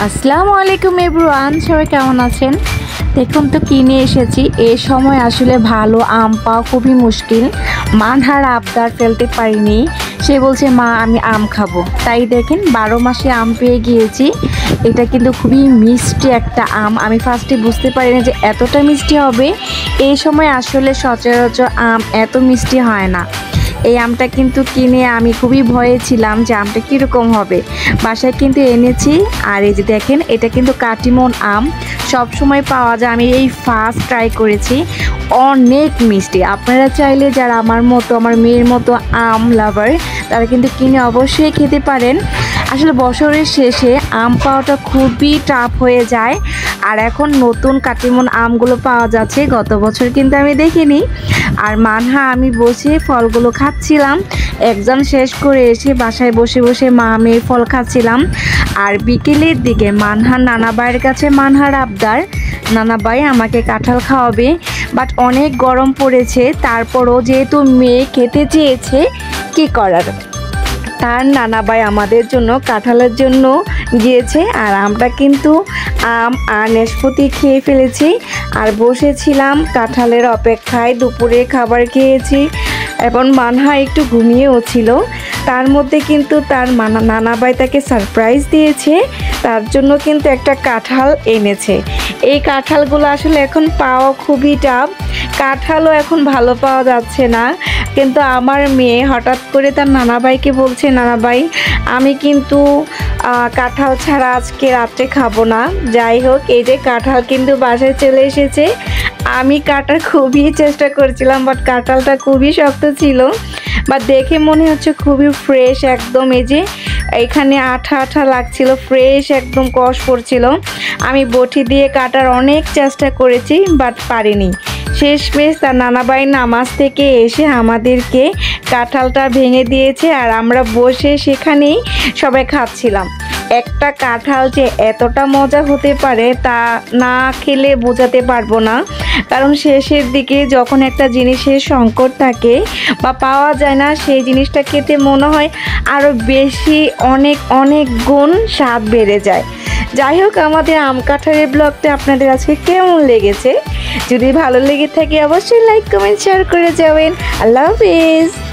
আসসালামু আলাইকুম এভরিওয়ান, সবাই কেমন আছেন? দেখুন তো কিনে এসেছি। এই সময় আসলে ভালো আম পাওয়া খুবই মুশকিল। মানহার আবদার ফেলতে পারিনি। সে বলছে মা আমি আম খাবো, তাই দেখেন 12 মাসে আম পেয়ে গিয়েছি। এটা কিন্তু খুবই মিষ্টি একটা আম। আমি ফার্স্টে বুঝতে পারিনি যে এতটা মিষ্টি হবে। এই সময় আসলে সচরাচর আম এত মিষ্টি হয় না। এই আমটা কিন্তু কিনে আমি খুবই ভয়ে ছিলাম যে আমটা কীরকম হবে। বাসায় কিন্তু এনেছি। আর এই যে দেখেন, এটা কিন্তু কাটিমন আম, সব সময় পাওয়া যায়। আমি এই ফার্স্ট ট্রাই করেছি। অনেক মিষ্টি। আপনারা চাইলে যারা আমার মতো, আমার মেয়ের মতো আম লাভার, তারা কিন্তু কিনে অবশ্যই খেতে পারেন। আসলে বছরের শেষে আম পাওয়াটা খুবই টাফ হয়ে যায়। আর এখন নতুন কাটিমন আমগুলো পাওয়া যাচ্ছে, গত বছর কিন্তু আমি দেখিনি। আর মানহা আমি বসে ফলগুলো খাচ্ছিলাম। এক্সাম শেষ করে এসে বাসায় বসে বসে মা মেয়ে ফল খাচ্ছিলাম। আর বিকেলের দিকে মানহার নানাবাইয়ের কাছে মানহার আবদার, নানাবাই আমাকে কাঁঠাল খাওয়াবে। বাট অনেক গরম পড়েছে, তারপরও যেহেতু মেয়ে খেতে চেয়েছে, কী করার। তার নানাবাই আমাদের জন্য কাঁঠালের জন্য গিয়েছে। আর আমরা কিন্তু আম আর নাশপাতি খেয়ে ফেলেছি। আর বসেছিলাম কাঁঠালের অপেক্ষায়। দুপুরে খাবার খেয়েছি এবং মানহা একটু ঘুমিয়েও ছিল। তার মধ্যে কিন্তু তার নানাবাই তাকে সারপ্রাইজ দিয়েছে। তার জন্য কিন্তু একটা কাঁঠাল এনেছে। এই কাঁঠালগুলো আসলে এখন পাওয়া খুবই টাফ। কাঁঠালও এখন ভালো পাওয়া যাচ্ছে না। কিন্তু আমার মেয়ে হঠাৎ করে তার নানাবাইকে বলছে, নানাবাই আমি কিন্তু কাঁঠাল ছাড়া আজকে রাত্রে খাবো না। যাই হোক, এই যে কাঁঠাল কিন্তু বাসায় চলে এসেছে। আমি কাটার খুবই চেষ্টা করছিলাম, বাট কাঁঠালটা খুবই শক্ত ছিল। বা দেখে মনে হচ্ছে খুবই ফ্রেশ একদম। এই যে এখানে আঠা আঠা লাগছিল, ফ্রেশ একদম কষ পড়ছিল। আমি বটি দিয়ে কাটার অনেক চেষ্টা করেছি, বাট পারিনি। শেষমেশ তার নানাবাই নামাজ থেকে এসে আমাদেরকে কাঁঠালটা ভেঙে দিয়েছে। আর আমরা বসে সেখানেই সবাই খাচ্ছিলাম। একটা কাঁঠাল যে এতটা মজা হতে পারে তা না খেলে বোঝাতে পারবো না। কারণ শেষের দিকে যখন একটা জিনিসের সংকট থাকে বা পাওয়া যায় না, সেই জিনিসটা খেতে মনে হয় আরও বেশি অনেক অনেক গুণ স্বাদ বেড়ে যায়। যাই হোক, আমাদের আম কাঁঠালের ব্লগটা আপনাদের আজকে কেমন লেগেছে? যদি ভালো লেগে থাকে অবশ্যই লাইক কমেন্ট শেয়ার করে যাবেন। আল্লাহ হাফিজ।